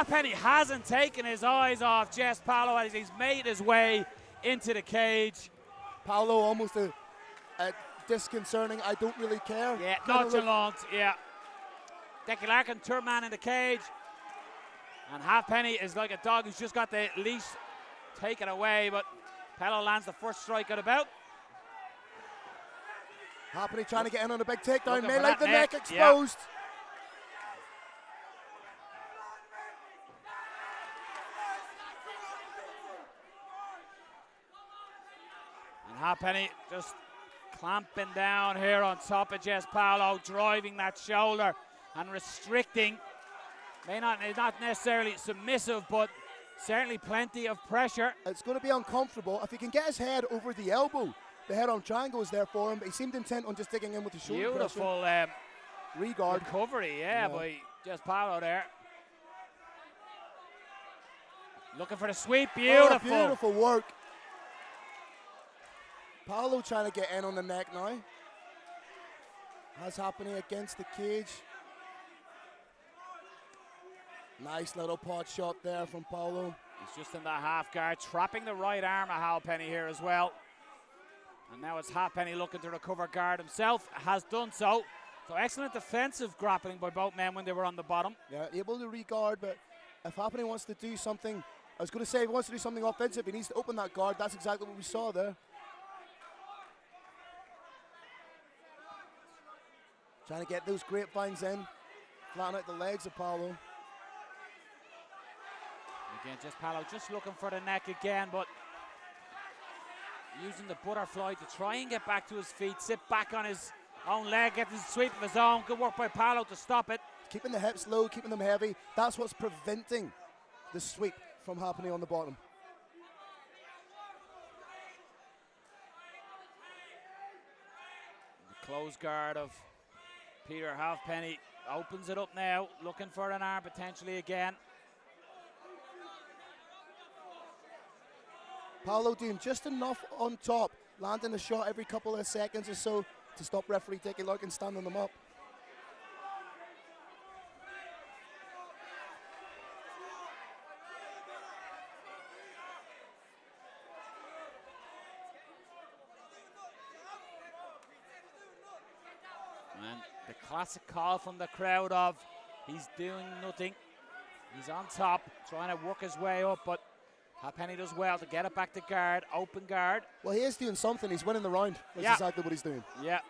Halpenny hasn't taken his eyes off Jess Paulo as he's made his way into the cage. Paulo almost a disconcerting, I don't really care. Yeah, nonchalant, yeah. Decky Larkin, third man in the cage. And Halpenny is like a dog who's just got the leash taken away, but Paulo lands the first strike at about. Halpenny trying to get in on a big takedown, Looking for like that the neck, neck exposed. And Halpenny just clamping down here on top of Jess Paulo, driving that shoulder and restricting. Not necessarily submissive, but certainly plenty of pressure. It's going to be uncomfortable. If he can get his head over the elbow, the head-on triangle is there for him, but he seemed intent on just digging in with the shoulder. Beautiful regard. Recovery, yeah, by Jess Paulo there. Looking for the sweep, beautiful. Oh, beautiful work. Paulo trying to get in on the neck now. That's happening against the cage. Nice little pot shot there from Paulo. He's just in that half guard, trapping the right arm of Halpenny here as well. And now it's Halpenny looking to recover guard himself, has done so. So excellent defensive grappling by both men when they were on the bottom. Yeah, able to re-guard, but if Halpenny wants to do something, I was going to say if he wants to do something offensive, he needs to open that guard. That's exactly what we saw there. Trying to get those grapevines in, flatten out the legs of Paulo. Again, Jess Paulo just looking for the neck again, but using the butterfly to try and get back to his feet, sit back on his own leg, get his sweep of his own. Good work by Paulo to stop it. Keeping the hips low, keeping them heavy. That's what's preventing the sweep from happening on the bottom. The close guard of Peter Halpenny opens it up now, looking for an arm potentially again. Paulo doing just enough on top, landing a shot every couple of seconds or so to stop referee Decky Larkin standing them up. And the classic call from the crowd of he's doing nothing. He's on top, trying to work his way up, but Halpenny does well to get it back to guard, open guard. Well, he is doing something. He's winning the round. That's exactly what he's doing. Yeah.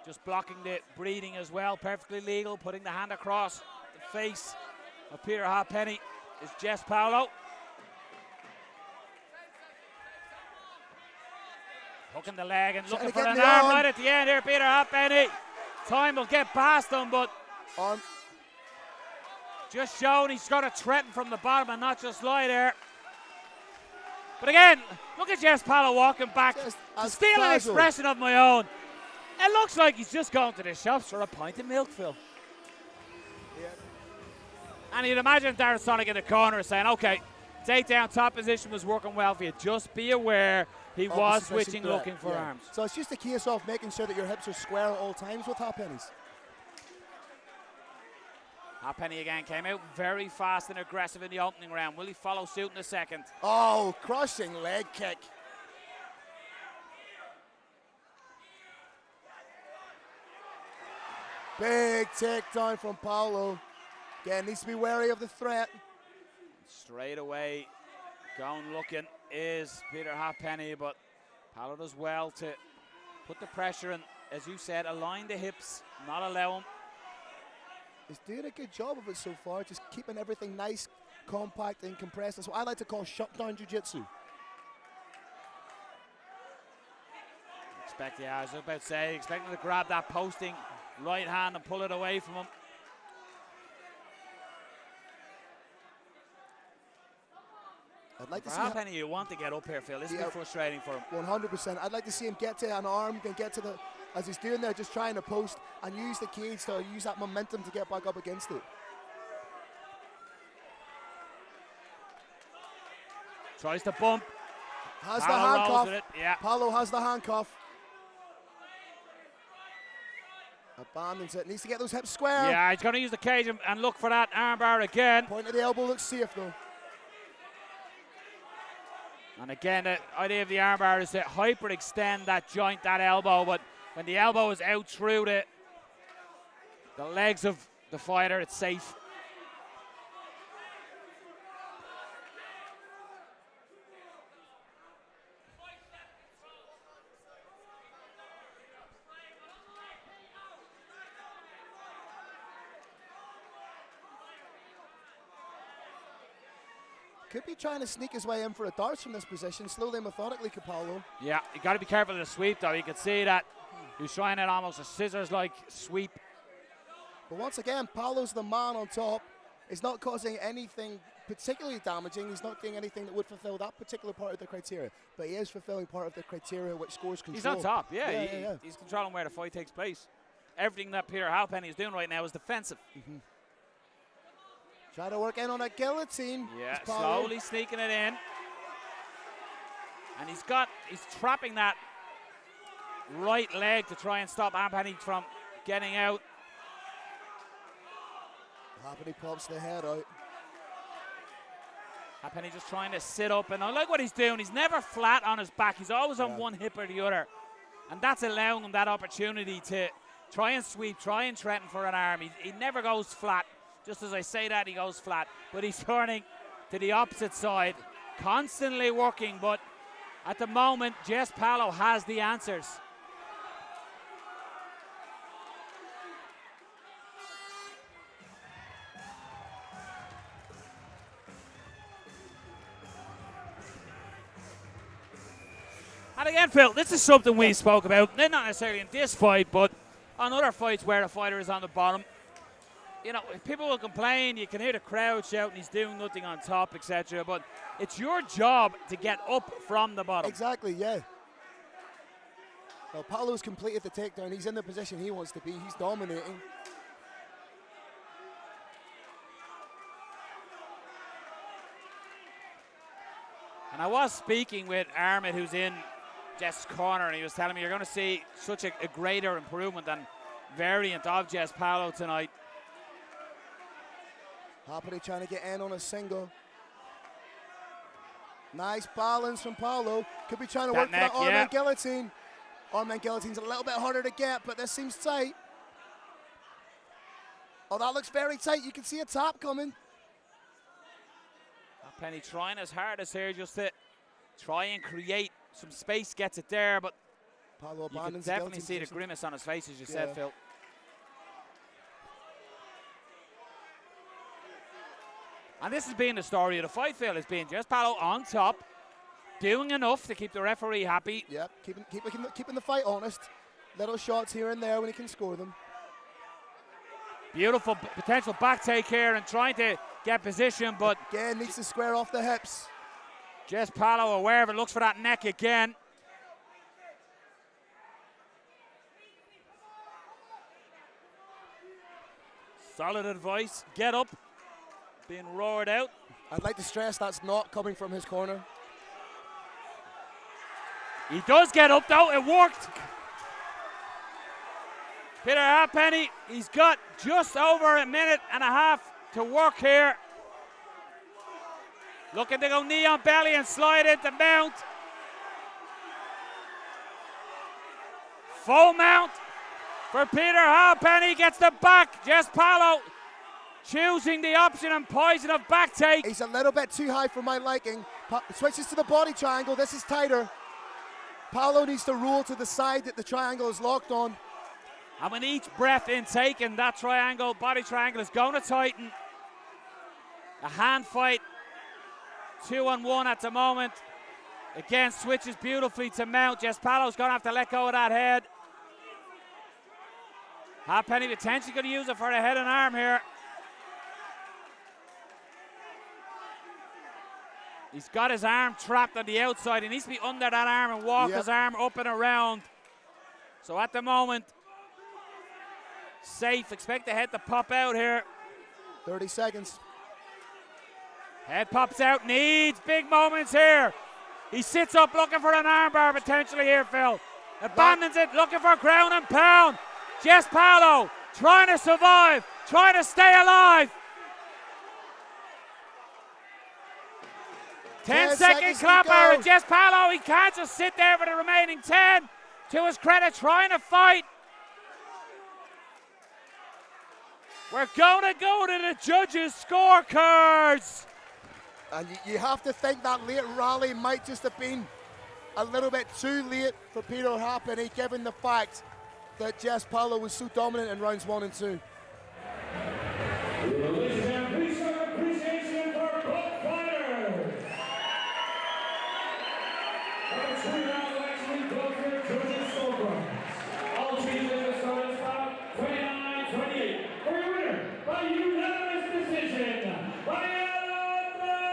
Just blocking the breathing as well, perfectly legal, putting the hand across the face of Peter Halpenny is Jess Paulo. Hooking the leg and looking for an arm right at the end here, Peter Halpenny. Time will get past him, but just showing he's got to threaten from the bottom and not just lie there. But again, look at Jess Paulo walking back to steal an expression of my own. It looks like he's just going to the shops for a pint of milk, Phil. Yeah. And you'd imagine Darren Sonic in the corner saying, okay, takedown top position was working well for you. Just be aware he was switching, looking for arms. So it's just a case of making sure that your hips are square at all times with Halpenny's. Halpenny again came out very fast and aggressive in the opening round. Will he follow suit in the second? Oh, crushing leg kick. Big takedown from Paulo. Again, needs to be wary of the threat. Straight away, going looking is Peter Halpenny, but Paulo does well to put the pressure and, as you said, align the hips, not allow him. He's doing a good job of it so far, just keeping everything nice, compact, and compressed. That's what I like to call shutdown jiu-jitsu. I was about to say, expecting to grab that posting right hand and pull it away from him. I'd like to see Halpenny, you want to get up here, Phil. This is frustrating for him. 100%. I'd like to see him get to an arm, then get to the, as he's doing there, just trying to post and use the cage to use that momentum to get back up against it. Tries to bump. Has the handcuff. Yeah. Paulo has the handcuff. Abandons it. Needs to get those hips square. Yeah, he's going to use the cage and look for that armbar again. Point of the elbow looks safe though. And again, the idea of the armbar is to hyperextend that joint, that elbow, but when the elbow is out through the legs of the fighter, it's safe. Could be trying to sneak his way in for a darts from this position, slowly and methodically, Paulo. Yeah, you got to be careful of the sweep, though. You can see that he's trying it almost a scissors-like sweep. But once again, Paulo's the man on top. He's not causing anything particularly damaging. He's not doing anything that would fulfill that particular part of the criteria. But he is fulfilling part of the criteria which scores control. He's on top, yeah. Yeah. He's controlling where the fight takes place. Everything that Peter Halpenny is doing right now is defensive. Mm-hmm. Try to work in on a guillotine. Yeah, slowly sneaking it in. And he's trapping that right leg to try and stop Halpenny from getting out. Halpenny pops the head out. Halpenny just trying to sit up, and I like what he's doing. He's never flat on his back. He's always on one hip or the other. And that's allowing him that opportunity to try and sweep, try and threaten for an arm. He never goes flat. Just as I say that, he goes flat. But he's turning to the opposite side, constantly working. But at the moment, Jess Paulo has the answers. And again, Phil, this is something we spoke about, not necessarily in this fight, but on other fights where a fighter is on the bottom. You know, people will complain, you can hear the crowd shouting, he's doing nothing on top, etc. But it's your job to get up from the bottom. Exactly, yeah. Well, Paulo's completed the takedown. He's in the position he wants to be. He's dominating. And I was speaking with Armit, who's in Jess' corner, and he was telling me you're going to see such a greater improvement and variant of Jess Paulo tonight. Halpenny trying to get in on a single. Nice balance from Paulo. Could be trying to work for that arm-in guillotine. Arm-in guillotine's a little bit harder to get, but this seems tight. Oh, that looks very tight. You can see a tap coming. Halpenny trying his hardest here just to try and create some space, gets it there, but Paulo you can definitely see the grimace on his face, as you said, Phil. And this has been the story of the fight, Phil. It's been Jess Paulo on top, doing enough to keep the referee happy. Yep, keeping the fight honest. Little shots here and there when he can score them. Beautiful potential back take here and trying to get position, but again needs to square off the hips. Jess Paulo aware of it, looks for that neck again. Solid advice, get up. Being roared out. I'd like to stress that's not coming from his corner. He does get up though, it worked. Peter Halpenny, he's got just over a minute and a half to work here. Looking to go knee on belly and slide into mount. Full mount for Peter Halpenny, gets the back. Jess Paulo choosing the option and poison of back take. He's a little bit too high for my liking. Switches to the body triangle. This is tighter. Paulo needs to roll to the side that the triangle is locked on. And with each breath in taken, that triangle, body triangle is going to tighten. A hand fight, 2-on-1 at the moment. Again, switches beautifully to mount. Jess Paulo's going to have to let go of that head. Halpenny potentially going to use it for a head and arm here. He's got his arm trapped on the outside. He needs to be under that arm and walk his arm up and around. So at the moment, safe. Expect the head to pop out here. 30 seconds. Head pops out. Needs big moments here. He sits up looking for an armbar potentially here, Phil. Abandons it, looking for ground and pound. Jess Paulo trying to survive, trying to stay alive. 10-second clapper, and Jess Paulo, he can't just sit there for the remaining 10. To his credit, trying to fight. We're going to go to the judges' scorecards. And you have to think that late rally might just have been a little bit too late for Peter Halpenny, given the fact that Jess Paulo was so dominant in rounds 1 and 2. Ladies and gentlemen, please show appreciation for both fighters. Our 2-round actually go for judges' scorecards. All three judges scored about 29-28. For your winner, by unanimous decision, by Jess Paulo!